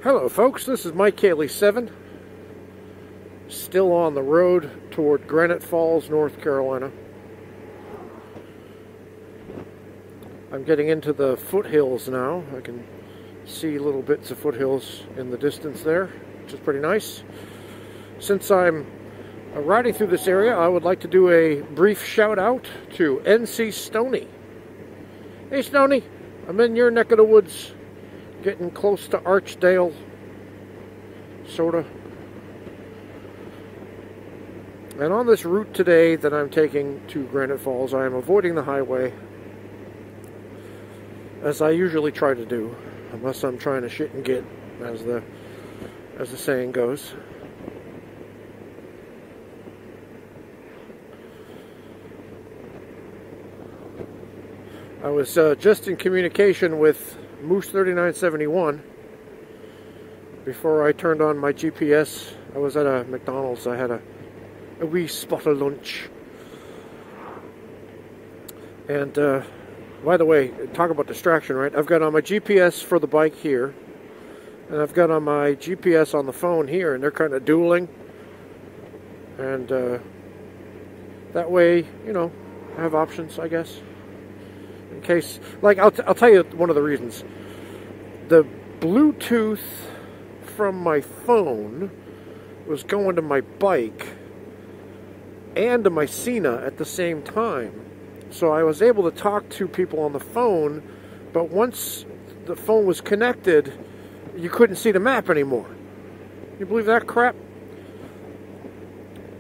Hello folks, this is Mike Cayley 7, still on the road toward Granite Falls, North Carolina. I'm getting into the foothills now. I can see little bits of foothills in the distance there, which is pretty nice. Since I'm riding through this area, I would like to do a brief shout out to NC Stoney. Hey Stoney, I'm in your neck of the woods. Getting close to Archdale, sorta. And on this route today that I'm taking to Granite Falls, I am avoiding the highway, as I usually try to do, unless I'm trying to shit and get, as the saying goes. I was just in communication with Moose 3971 before I turned on my GPS. I was at a McDonald's. I had a wee spot of lunch. And by the way, talk about distraction, right? I've got on my GPS for the bike here, and I've got on my GPS on the phone here, and they're kind of dueling. And that way, you know, I have options, I guess. In case, like, I'll tell you one of the reasons. The Bluetooth from my phone was going to my bike and to my Sena at the same time. So I was able to talk to people on the phone, but once the phone was connected, you couldn't see the map anymore. You believe that crap?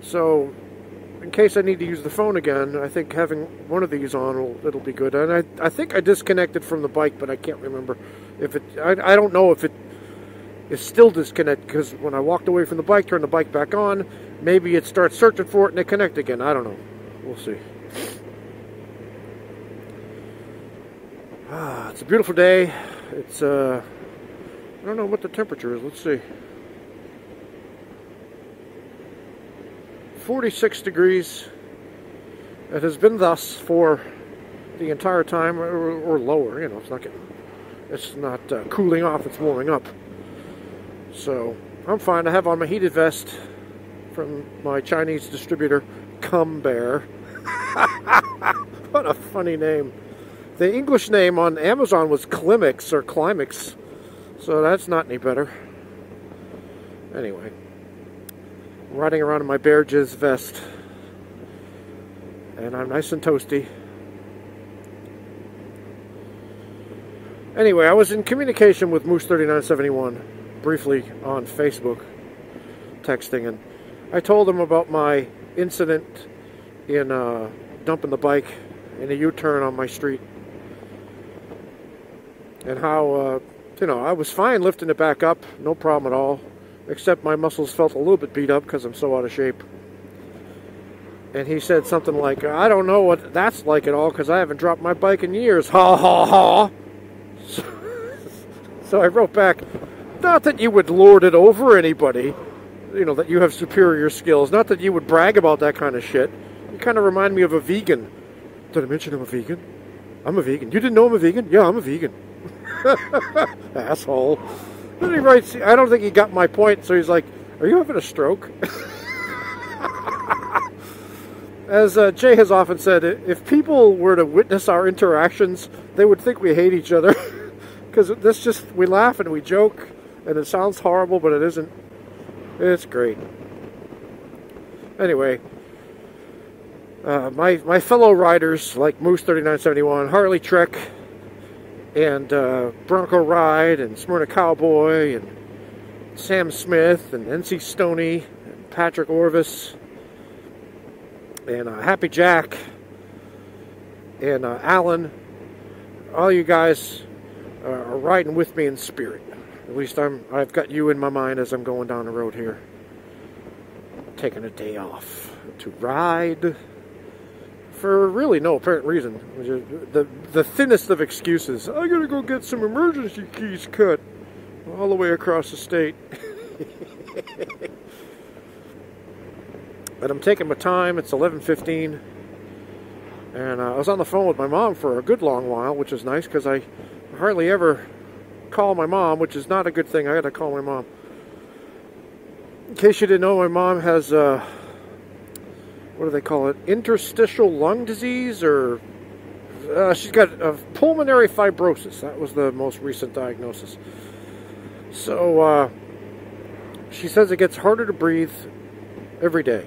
So in case I need to use the phone again, I think having one of these on, it'll be good. And I think I disconnected from the bike, but I can't remember if it, I don't know if it is still disconnected, because when I walked away from the bike, turned the bike back on, maybe it starts searching for it and it connects again. I don't know. We'll see. It's a beautiful day. It's, I don't know what the temperature is. Let's see. 46 degrees. It has been thus for the entire time, or lower. You know, it's not cooling off. It's warming up. So I'm fine. I have on my heated vest from my Chinese distributor, Cum Bear. What a funny name. The English name on Amazon was Klimix or Climax, so that's not any better. Anyway. I'm riding around in my Bear Jizz vest, and I'm nice and toasty. Anyway, I was in communication with Moose 3971 briefly on Facebook, texting, and I told him about my incident in dumping the bike in a U-turn on my street, and how, you know, I was fine lifting it back up, no problem at all. Except my muscles felt a little bit beat up because I'm so out of shape. And he said something like, I don't know what that's like at all because I haven't dropped my bike in years. Ha ha ha. So I wrote back, not that you would lord it over anybody, you know, that you have superior skills. Not that you would brag about that kind of shit. You kind of remind me of a vegan. Did I mention I'm a vegan? I'm a vegan. You didn't know I'm a vegan? Yeah, I'm a vegan. Asshole. Then he writes, I don't think he got my point, so he's like, are you having a stroke? As Jay has often said, if people were to witness our interactions, they would think we hate each other. Because this just, we laugh and we joke, and it sounds horrible, but it isn't. It's great. Anyway, my fellow riders, like Moose 3971, Harley Trek, and Bronco Ride, and Smyrna Cowboy, and Sam Smith, and NC Stoney, and Patrick Orvis, and Happy Jack, and Alan. All you guys are riding with me in spirit. At least I've got you in my mind as I'm going down the road here. Taking a day off to ride. For really no apparent reason. The thinnest of excuses. I gotta go get some emergency keys cut. All the way across the state. But I'm taking my time. It's 11:15. And I was on the phone with my mom for a good long while, which is nice because I hardly ever call my mom, which is not a good thing. I got to call my mom. In case you didn't know, my mom has, what do they call it? Interstitial lung disease, or she's got pulmonary fibrosis. That was the most recent diagnosis. So she says it gets harder to breathe every day.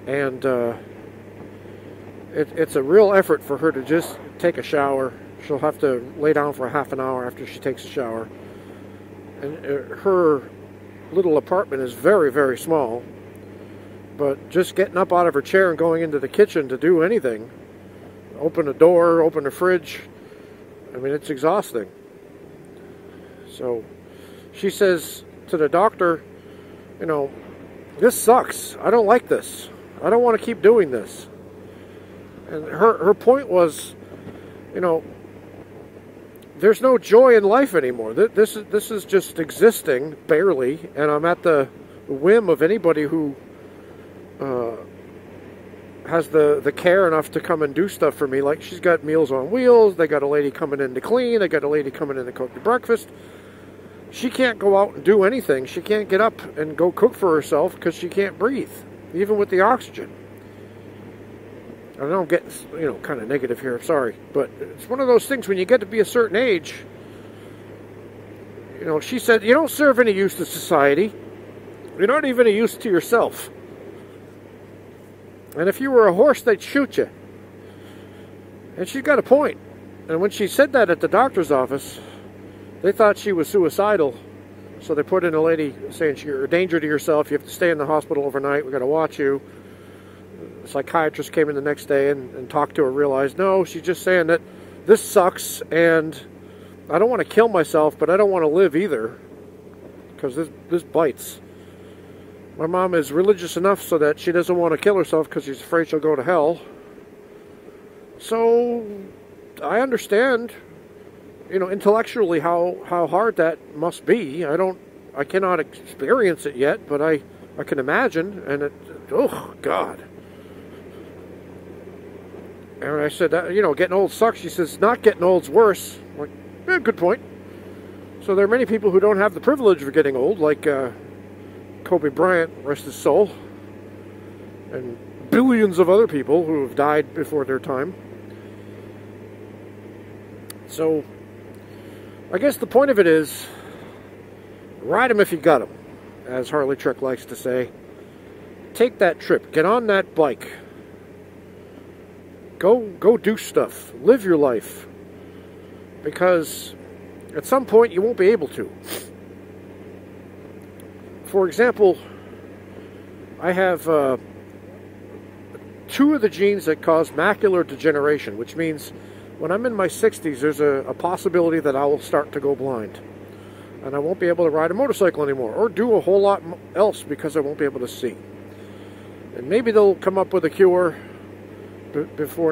And it's a real effort for her to just take a shower. She'll have to lay down for half an hour after she takes a shower. And her little apartment is very, very small. But just getting up out of her chair and going into the kitchen to do anything, open a door, open a fridge, I mean, it's exhausting. So she says to the doctor, you know, this sucks. I don't like this. I don't want to keep doing this. And her point was, you know, there's no joy in life anymore. This is just existing, barely, and I'm at the whim of anybody who has the care enough to come and do stuff for me. Like, she's got Meals on Wheels, they got a lady coming in to clean, they got a lady coming in to cook the breakfast. She can't go out and do anything. She can't get up and go cook for herself because she can't breathe, even with the oxygen. I know I'm getting, you know, kind of negative here, I'm sorry, but it's one of those things when you get to be a certain age, you know, she said, you don't serve any use to society. You're not even a use to yourself. And if you were a horse, they'd shoot you. And she's got a point. And when she said that at the doctor's office, they thought she was suicidal. So they put in a lady saying, you're a danger to yourself, you have to stay in the hospital overnight, we've got to watch you. The psychiatrist came in the next day and talked to her, realized, no, she's just saying that this sucks, and I don't want to kill myself, but I don't want to live either, because this bites. My mom is religious enough so that she doesn't want to kill herself because she's afraid she'll go to hell. So I understand, you know, intellectually how hard that must be. I cannot experience it yet, but I can imagine, and oh God. And I said, you know, getting old sucks. She says, not getting old's worse. I'm like, yeah, good point. So there are many people who don't have the privilege of getting old, like Kobe Bryant, rest his soul, and billions of other people who have died before their time. So I guess the point of it is, ride them if you got them, as Harley Trick likes to say. Take that trip. Get on that bike. Go do stuff. Live your life. Because at some point you won't be able to. For example, I have 2 of the genes that cause macular degeneration, which means when I'm in my 60s, there's a possibility that I will start to go blind. And I won't be able to ride a motorcycle anymore, or do a whole lot else because I won't be able to see. And maybe they'll come up with a cure before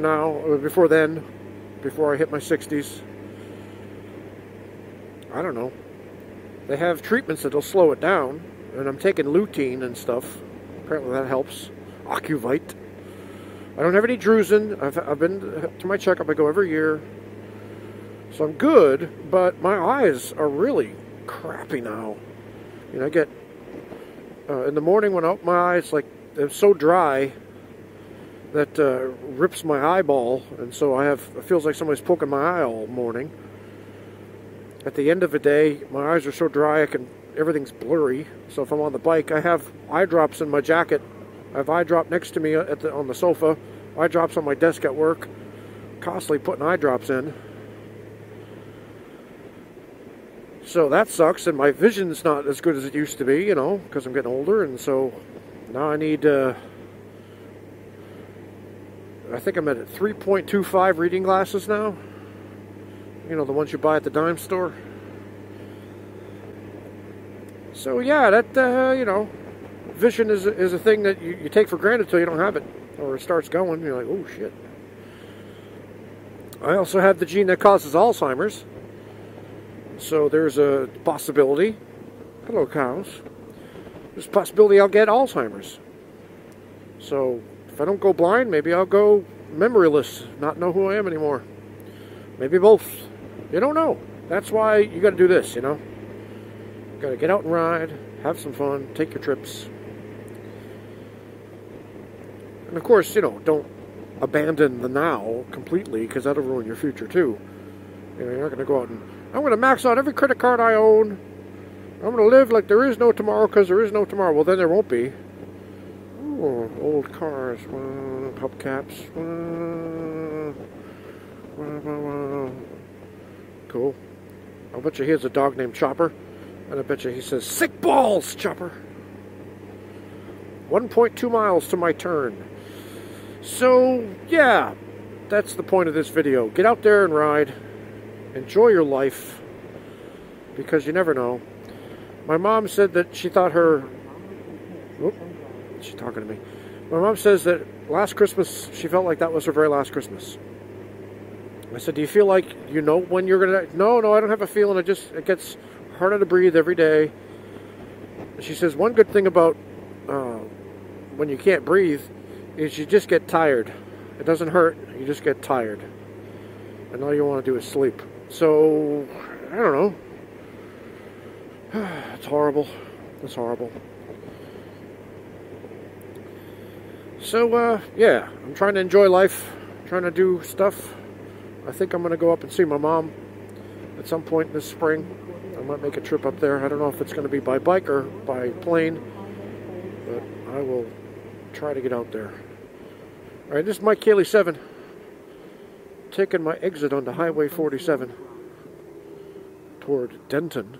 then, before I hit my 60s. I don't know. They have treatments that'll slow it down, and I'm taking lutein and stuff. Apparently that helps. Ocuvite. I don't have any drusen. I've been to my checkup. I go every year. So I'm good, but my eyes are really crappy now. You know, I get, in the morning when I open my eyes, like, they're so dry that rips my eyeball, and so it feels like somebody's poking my eye all morning. At the end of the day, my eyes are so dry, everything's blurry. So if I'm on the bike, I have eye drops in my jacket. I have eye drop next to me on the sofa. Eye drops on my desk at work. Constantly putting eye drops in. So that sucks, and my vision's not as good as it used to be, you know, because I'm getting older, and so now I need, I think I'm at 3.25 reading glasses now. You know, the ones you buy at the dime store. So yeah, that, you know, vision is a thing that you take for granted until you don't have it, or it starts going. You're like, oh shit. I also have the gene that causes Alzheimer's. So there's a possibility. Hello, cows. There's a possibility I'll get Alzheimer's. So if I don't go blind, maybe I'll go memoryless, not know who I am anymore. Maybe both. You don't know. That's why you got to do this, you know. You got to get out and ride, have some fun, take your trips. And of course, you know, don't abandon the now completely, because that'll ruin your future too. You know, you're not going to go out and, I'm going to max out every credit card I own. I'm going to live like there is no tomorrow, because there is no tomorrow. Well, then there won't be. Ooh, old cars, hubcaps. Cool. I'll bet you he has a dog named Chopper. And I bet you he says, "Sick balls, Chopper." 1.2 miles to my turn. So, yeah, that's the point of this video. Get out there and ride. Enjoy your life. Because you never know. My mom said that she thought her... Whoop, she's talking to me. My mom says that last Christmas, she felt like that was her very last Christmas. I said, do you feel like you know when you're going to... No, I don't have a feeling. It gets harder to breathe every day. She says, one good thing about when you can't breathe is you just get tired. It doesn't hurt. You just get tired. And all you want to do is sleep. So, I don't know. It's horrible. It's horrible. So, yeah. I'm trying to enjoy life. Trying to do stuff. I think I'm going to go up and see my mom at some point this spring. I might make a trip up there. I don't know if it's going to be by bike or by plane. But I will try to get out there. Alright, this is Mike Cayley 7. Taking my exit onto Highway 47. Toward Denton.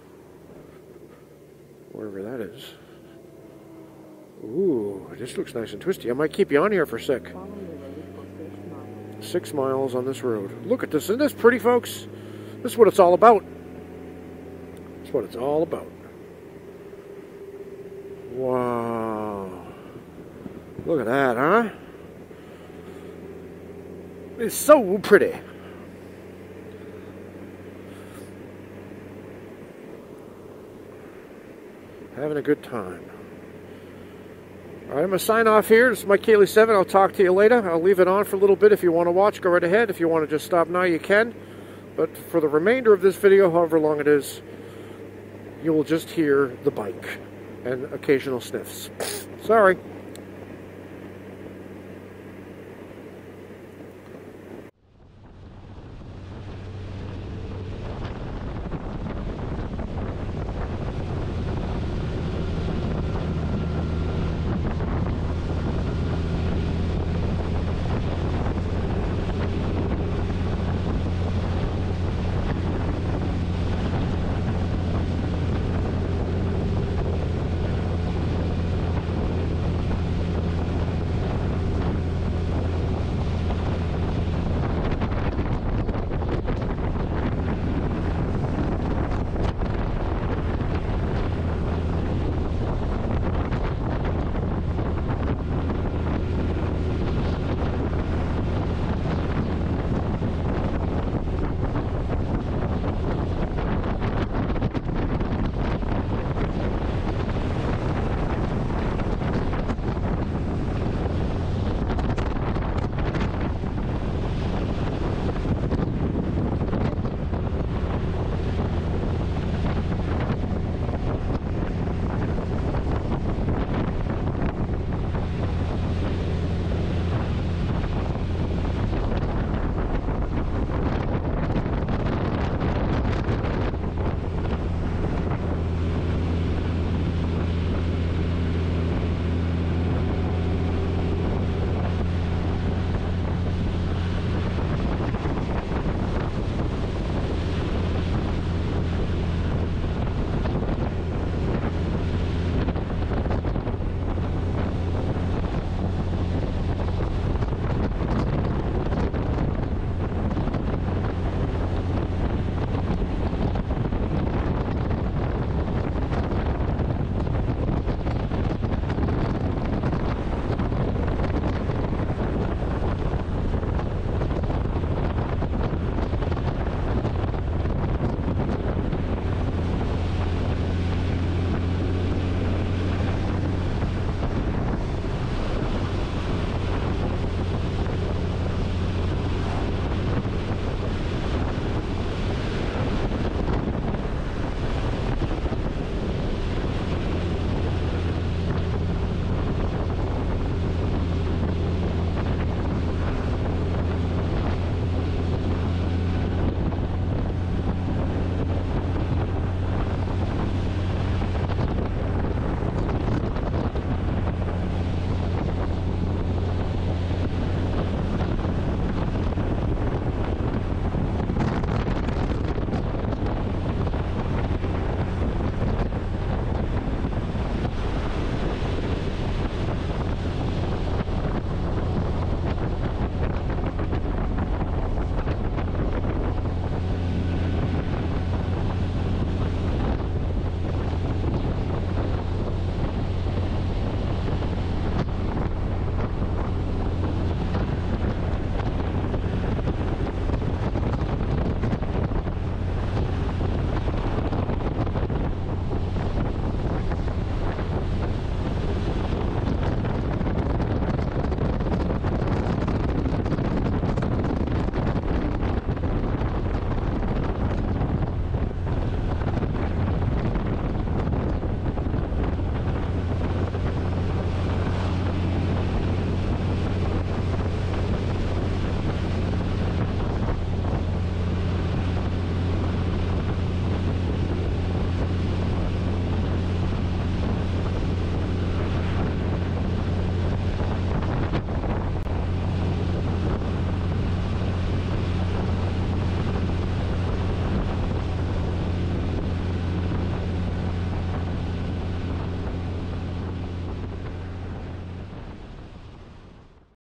Wherever that is. Ooh, this looks nice and twisty. I might keep you on here for a sec. 6 miles on this road. Look at this. Isn't this pretty, folks? This is what it's all about. That's what it's all about. Wow. Look at that, huh? It's so pretty. Having a good time. Alright, I'm going to sign off here. This is Mike Cayley 7. I'll talk to you later. I'll leave it on for a little bit. If you want to watch, go right ahead. If you want to just stop now, you can. But for the remainder of this video, however long it is, you will just hear the bike and occasional sniffs. Sorry.